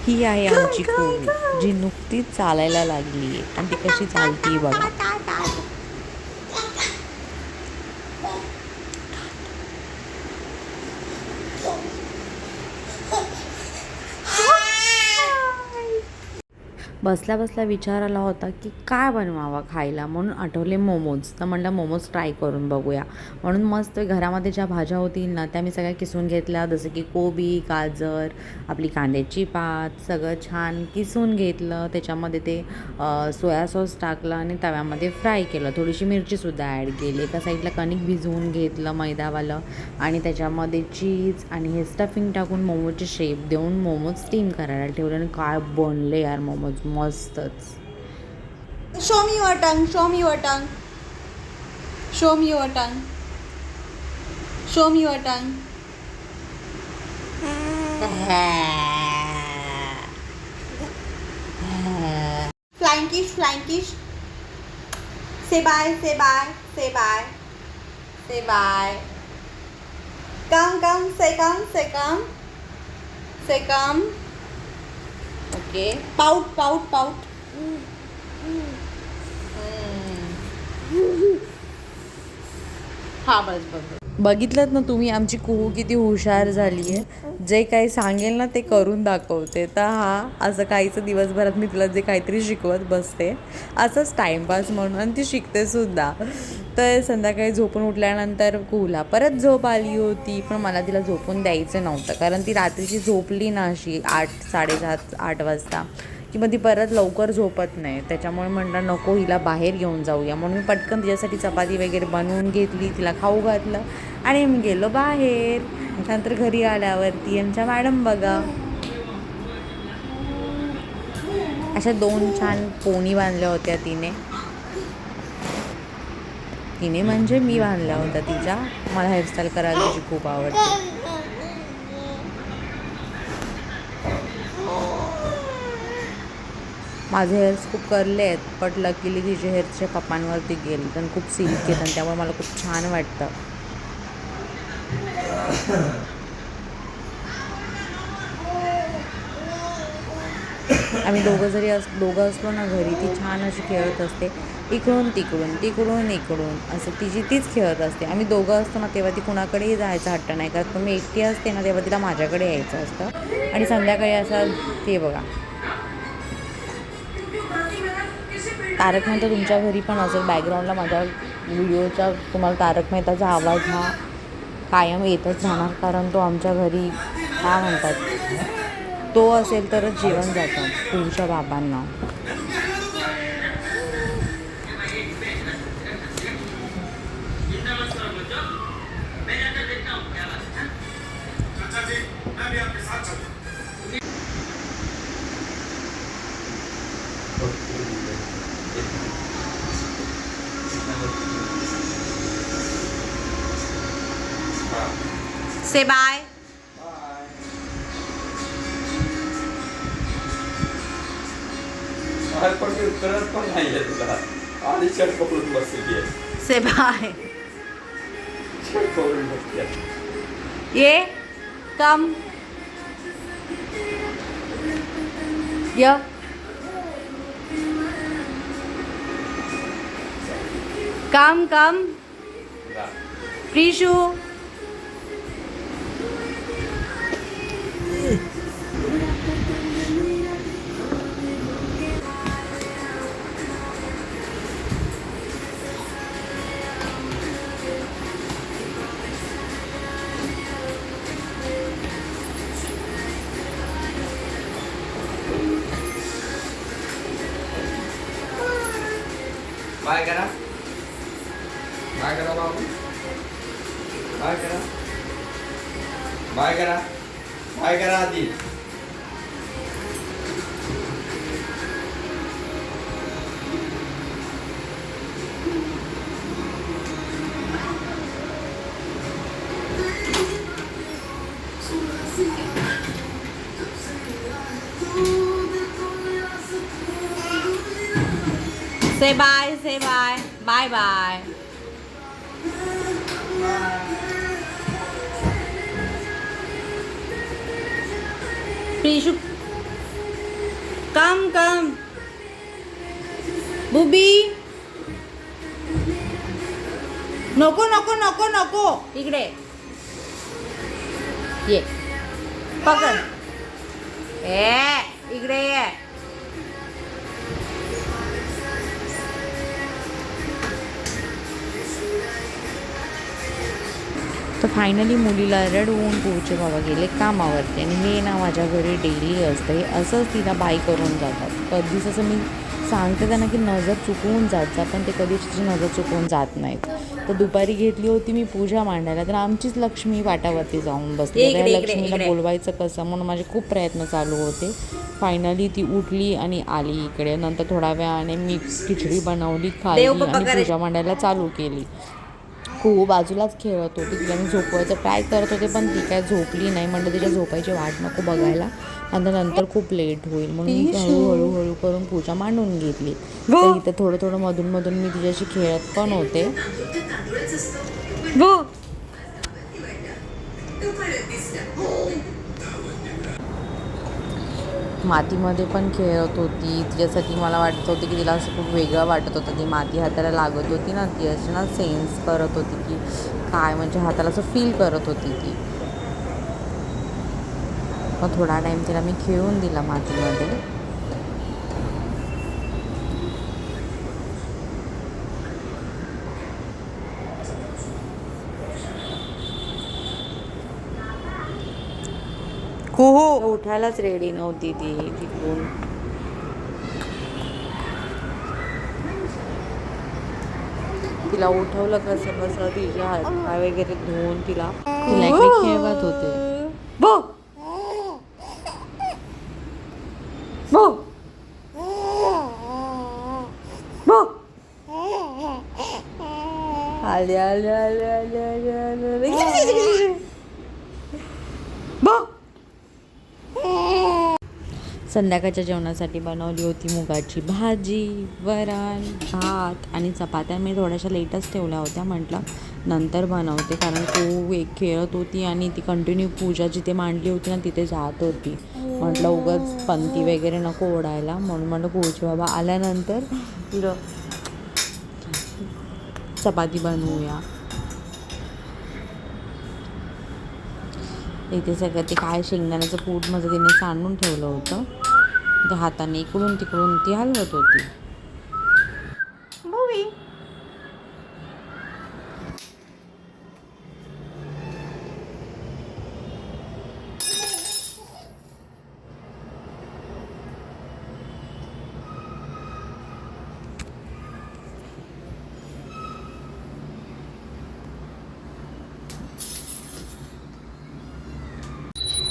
ही आहे आमची कुहू, जी नुकतीच चालायला लागली आहे आणि ती कशी चालती बघा. बसल्या बसल्या विचार आला होता की काय बनवावं खायला, म्हणून आठवले मोमोज. तर म्हटलं मोमोज ट्राय करून बघूया. म्हणून मस्त घरामध्ये ज्या भाज्या होतील ना त्या मी सगळ्या किसून घेतल्या, जसं की कोबी, गाजर, आपली कांद्याची पात, सगळं छान किसून घेतलं. त्याच्यामध्ये ते सोया सॉस टाकलं आणि तव्यामध्ये फ्राय केलं. थोडीशी मिरचीसुद्धा ॲड केली. एका साईडला कणिक भिजवून घेतलं मैदावालं आणि त्याच्यामध्ये चीज आणि हे स्टफिंग टाकून मोमोजचे शेप देऊन मोमोज स्टीम करायला ठेवले आणि काय बनले यार मोमोज, मस्तच. Show me your tongue. Show me your tongue. Show me your tongue. Show me your tongue. Flying kiss, flying kiss. Say bye, say bye, say bye, say bye. Come, come, say come, say come, say come. Okay. Pout, pout, pout. हा बस बस. बघितलं ना तुम्ही आमची कुहू किती हुशार झाली आहे. जे काही सांगेल ना ते करून दाखवते. तर हा असं काहीचं दिवसभरात मी तिला जे काहीतरी शिकवत बसते असंच टाईमपास म्हणून, आणि ती शिकते सुद्धा. तर संध्याकाळी झोपून उठल्यानंतर कुहूला परत झोप आली होती, पण मला तिला झोपून द्यायचं नव्हतं, कारण ती रात्रीची झोपली ना अशी 8, 7:30, 8 वाजता की मग ती परत लवकर झोपत नाही. त्याच्यामुळे म्हटलं नको, हिला बाहेर घेऊन जाऊया. म्हणून मी पटकन तिच्यासाठी चपाती वगैरे बनवून घेतली, तिला खाऊ घातलं आणि मी गेलो बाहेर. नंतर घरी आल्यावरती आमच्या मॅडम बघा अशा 2 छान पोनी बांधल्या होत्या तिने. म्हणजे मी बांधल्या होत्या तिच्या. मला हेअरस्टाईल करायला तिची खूप आवडते. माझे हेअर्स खूप करले आहेत, बट लकीली तिचे हेअर्सच्या पप्पांवरती गेले, पण खूप सिल्क आहेत आणि त्यामुळे मला खूप छान वाटतं. आम्ही दोघं असलो ना घरी, ती छान अशी खेळत असते, इकडून तिकडून तिकडून इकडून, असं तीच खेळत असते. आम्ही दोघं असतो ना तेव्हा ती कुणाकडेही जायचा हट्ट नाही करत, पण मी एकटी असते ना तेव्हा तिला माझ्याकडे यायचं असतं. आणि संध्याकाळी असं ते बघा तारक मेहता तुमच्या घरी पण असेल, बॅकग्राऊंडला माझ्या व्हिडिओच्या तुम्हाला तारक मेहताचा आवाज हा कायम येतच राहणार, कारण तो आमच्या घरी काय म्हणतात, तो असेल तरच जेवण जातं तुमच्या बाबांना. Say bye. Say bye. Yeah. Come. Yeah. Come. Prishu. Bye करा. बाय करा बाबू. बाय करा. बाय करा. बाय करा आधी. Say bye. Say bye. Bye bye. Prishu. कम कम बुबी नको नको नको नको इकडे ये पकड इकडे ये तर फायनली मुलीला रडवून पूचे बाबा गेले कामावरती आणि हे ना माझ्या घरी डेली असतं. हे असंच तिला बाय करून जातात. कधीच असं मी सांगते त्यांना की नजर चुकवून जात जा, पण ते कधीच तिची नजर चुकवून जात नाहीत. तर दुपारी घेतली होती मी पूजा मांडायला, तर आमचीच लक्ष्मी वाटावरती जाऊन बसली. त्या लक्ष्मीला बोलवायचं कसं म्हणून माझे खूप प्रयत्न चालू होते. फायनली ती उठली आणि आली इकडे. नंतर थोड्या वेळाने मी खिचडी बनवली, खाल्ली आणि पूजा मांडायला चालू केली. खूप बाजूलाच खेळत होती. तिला मी झोपवायचं ट्राय करत होते, पण ती काय झोपली नाही. म्हटलं तिच्या झोपायची वाट नको बघायला, नंतर खूप लेट होईल म्हणून मी हळूहळू करून पूजा मांडून घेतली. तर इथं थोडं थोडं मधून मी तिच्याशी खेळत पण होते. मातीमध्ये पण खेळत होती. तिच्यासाठी मला वाटत होतं की तिला असं खूप वेगळं वाटत होतं. ती माती हाताला लागत होती ना, ती अशी ना सेन्स करत होती की काय, म्हणजे हाताला असं फील करत होती ती. मग थोडा टाईम तिला मी खेळून दिला मातीमध्ये. उठायलाच रेडी नव्हती ती तिकडून. तिला उठवलं कसं तिच्या हात पाय वगैरे धुवून तिला इकडे खेळवत होते. संध्याकाळच्या जेवणासाठी बनवली होती मुगाची भाजी, वरण, भात आणि चपात्या. मी थोड्याशा लेटच ठेवल्या होत्या. म्हटलं नंतर बनवते, कारण तू एक खेळत होती आणि ती कंटिन्यू पूजा जिथे मांडली होती ना तिथे जात होती. म्हटलं उगाच पंती वगैरे नको ओढायला, म्हणून म्हटलं पूजा बाबा आल्यानंतर तिला चपाती बनवूया. इथे सगळं ते काय शेंगदाण्याचं कूट माझं तिने सांडून ठेवलं होतं. त्या हाताने इकडून तिकडून ती हलवत होती.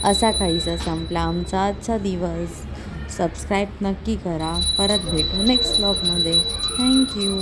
असा काहीसा संपला आमचा आजचा दिवस. सबस्क्राईब नक्की करा. परत भेटू नेक्स्ट व्लॉगमध्ये. थँक्यू.